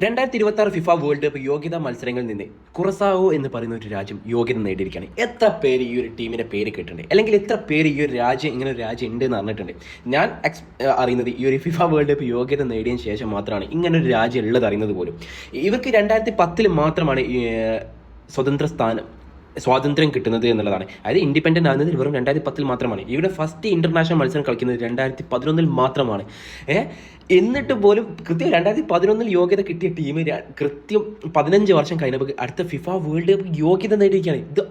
2026 FIFA world cup യോഗ്യതാ മത്സരങ്ങളിൽ നിന്ന് കുറസാവോ എന്ന് പറയുന്ന ഒരു രാജ്യം യോഗ്യത നേടിയിരിക്കുകയാണ്. എത്ര പേര് ഈ ഒരു ടീമിന്റെ പേര് കേട്ടിട്ടുണ്ട്, അല്ലെങ്കിൽ എത്ര പേര് ഈ ഒരു രാജ്യം ഇങ്ങനെ ഒരു രാജ്യം ഉണ്ട് എന്ന് അറിഞ്ഞിട്ടുണ്ട്. ഞാൻ അറിയുന്നത് ഈ ഒരു ഫിഫ വേൾഡ് കപ്പ് യോഗ്യത നേടിയതിന് ശേഷം മാത്രമാണ് ഇങ്ങനെ ഒരു രാജ്യം ഉള്ളത് അറിയുന്നത് പോലും. ഇവർക്ക് 2010 മാത്രമാണ് സ്വാതന്ത്ര്യം കിട്ടുന്നത് എന്നുള്ളതാണ്. അതായത് ഇൻഡിപെൻഡന്റ് ആകുന്നത് വെറും 2010 മാത്രമാണ്. ഇവിടെ ഫസ്റ്റ് ഇന്റർനാഷണൽ മത്സരം കളിക്കുന്നത് 2011 മാത്രമാണ്. എന്നിട്ട് പോലും കൃത്യം 2011 യോഗ്യത കിട്ടിയ ടീം കൃത്യം 15 വർഷം കഴിഞ്ഞപ്പോൾ അടുത്ത ഫിഫ വേൾഡ് കപ്പ് യോഗ്യത നേടിയിരിക്കുകയാണ്. ഇത്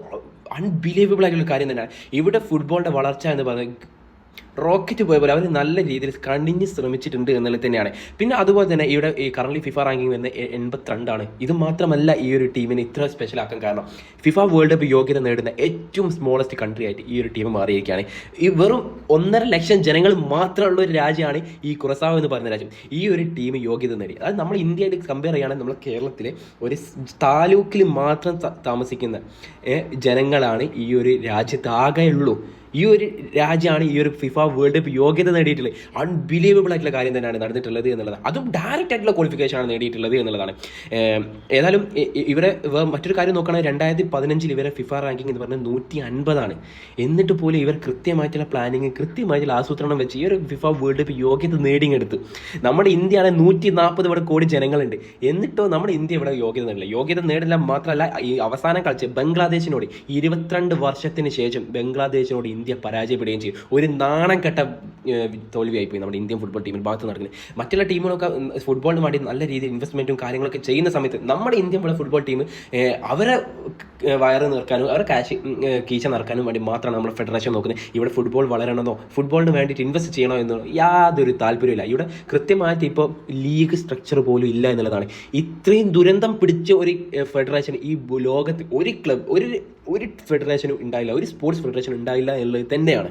അൺബിലീവബിൾ ആയിട്ടുള്ള കാര്യം തന്നെയാണ്. ഇവിടെ ഫുട്ബോളിന്റെ വളർച്ച എന്ന് പറയുന്നത് റോക്കറ്റ് പോയ പോലെ അവർ നല്ല രീതിയിൽ കണ്ടിന്യൂ ശ്രമിച്ചിട്ടുണ്ട് എന്നുള്ളത് തന്നെയാണ്. പിന്നെ അതുപോലെ തന്നെ ഇവിടെ ഈ കറന്റ് ഫിഫ റാങ്കിങ് വരുന്നത് 82 ഇത് മാത്രമല്ല ഈ ഒരു ടീമിനെ ഇത്ര സ്പെഷ്യൽ ആക്കാൻ കാരണം ഫിഫ വേൾഡ് കപ്പ് യോഗ്യത നേടുന്ന ഏറ്റവും സ്മോളസ്റ്റ് കൺട്രി ആയിട്ട് ഈ ഒരു ടീം മാറിയിരിക്കുകയാണ്. ഈ വെറും 1.5 ലക്ഷം ജനങ്ങൾ മാത്രമുള്ള ഒരു രാജ്യമാണ് ഈ കുറസാവ് എന്ന് പറയുന്ന രാജ്യം. ഈ ഒരു ടീം യോഗ്യത നേടി. അത് നമ്മൾ ഇന്ത്യയായിട്ട് കമ്പയർ ചെയ്യുകയാണെങ്കിൽ നമ്മൾ കേരളത്തിലെ ഒരു താലൂക്കിൽ മാത്രം താമസിക്കുന്ന ജനങ്ങളാണ് ഈ ഒരു രാജ്യത്ത് ആകെയുള്ളൂ. ഈ ഒരു രാജ്യമാണ് ഈ ഒരു ഫിഫ വേൾഡ് കപ്പ് യോഗ്യത നേടിയിട്ടുള്ളത്. അൺബിലീവബിൾ ആയിട്ടുള്ള കാര്യം തന്നെയാണ് നടന്നിട്ടുള്ളത് എന്നുള്ളതാണ്. അതും ഡയറക്റ്റ് ആയിട്ടുള്ള ക്വാളിഫിക്കേഷൻ ആണ് നേടിയിട്ടുള്ളത് എന്നുള്ളതാണ്. ഏതായാലും ഇവരെ മറ്റൊരു കാര്യം നോക്കുകയാണെങ്കിൽ 2015 ഇവരെ ഫിഫ റാങ്കിങ് എന്ന് പറഞ്ഞാൽ 150. എന്നിട്ട് പോലും ഇവർ കൃത്യമായിട്ടുള്ള പ്ലാനിങ്, കൃത്യമായിട്ടുള്ള ആസൂത്രണം വെച്ച് ഈ ഒരു ഫിഫ വേൾഡ് കപ്പ് യോഗ്യത നേടിയെടുത്തു. നമ്മുടെ ഇന്ത്യയാണ് 140 കോടി ജനങ്ങളുണ്ട്. എന്നിട്ടോ നമ്മുടെ ഇന്ത്യ ഇവിടെ യോഗ്യത നേടില്ല. യോഗ്യത നേടില്ല മാത്രമല്ല, ഈ അവസാനം കളിച്ച് ബംഗ്ലാദേശിനോട് 22 വർഷത്തിന് ശേഷം ബംഗ്ലാദേശിനോട് ഇന്ത്യ പരാജയപ്പെടുകയും ചെയ്യും. ഒരു നാണം കെട്ട തോൽവിയായിപ്പോയി നമ്മുടെ ഇന്ത്യൻ ഫുട്ബോൾ ടീമിന് ഭാഗത്ത് നടക്കുന്നത്. മറ്റുള്ള ടീമുകളൊക്കെ ഫുട്ബോളിന് വേണ്ടി നല്ല രീതിയിൽ ഇൻവെസ്റ്റ്മെന്റും കാര്യങ്ങളൊക്കെ ചെയ്യുന്ന സമയത്ത് നമ്മുടെ ഇന്ത്യൻ ഫുട്ബോൾ ടീം അവരെ വയറ് നിറക്കാനും അവരെ കീശ നിറക്കാനും വേണ്ടി മാത്രമാണ് നമ്മുടെ ഫെഡറേഷൻ നോക്കുന്നത്. ഇവിടെ ഫുട്ബോൾ വളരണമെന്നോ ഫുട്ബോളിന് വേണ്ടിയിട്ട് ഇൻവെസ്റ്റ് ചെയ്യണോ എന്നോ യാതൊരു താല്പര്യമില്ല. ഇവിടെ കൃത്യമായിട്ട് ഇപ്പോൾ ലീഗ് സ്ട്രക്ചർ പോലും ഇല്ല എന്നുള്ളതാണ്. ഇത്രയും ദുരന്തം പിടിച്ച ഒരു ഫെഡറേഷൻ ഈ ലോകത്ത് ഒരു ക്ലബ് ഒരു ഫെഡറേഷനും ഉണ്ടായില്ല, ഒരു സ്പോർട്സ് ഫെഡറേഷൻ ഉണ്ടായില്ല എന്നുള്ളത് തന്നെയാണ്.